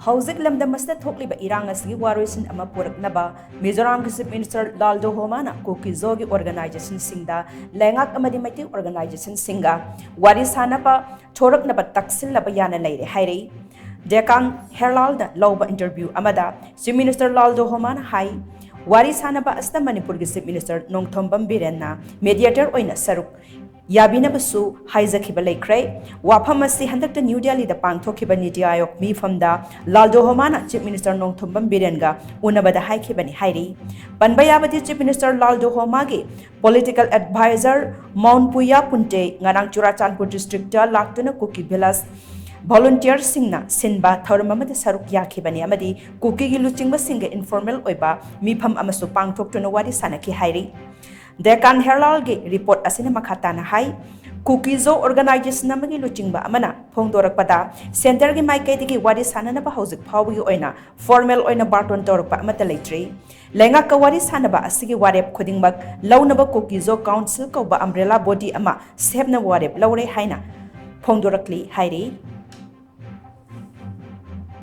Houjik lamdam masda thokliba Irang asigi Waroisin ama Puraknaba Mizoram Chief Minister Lalduhoma na Kuki Zo ki organization singda leingak amadi Meitei organization singa Wari Sananaba thoraknaba Takshillaba yana leire hairi Dekan Herald Loba interview amada Chief Minister Lalduhoma na hai Wari Sananaba asta Manipuri Chief Minister Nongthombam Birenna mediator oina saruk Yabinabasu Haizakhiba Leikre, Wapamasi Handak New Delhi the Pangthokiba Niti Ayok Mi from the Lalduhoma Chief Minister Nongthombam Birenga, Unabada Haikibani Hairi, Panbayabati Chief Minister Lalduhoma Political Advisor Mount Puya Punte, Ngarang Churachanpur District Laktuna Kuki Villas, Volunteer Singna, Sinba, Thoramama Saruk Yakibani Amadi, Kuki Luchingba Singa Informal Oiba, Mipam Amasu Pangtok to Wari Sanaki Hairi. Dekan Herald report asina makhatana hai Kuki Zo organization namagi luchingba amana phongdorakpada center gi Maikei gi Wari Sananaba Houjik phawgi oina formal oina barton torpa amata leitri leingak ka Wari Sananaba asigi warep khodingbak lawnaba Kuki Zo council ko ba umbrella body ama sebna warep laure haina phongdorakli hairi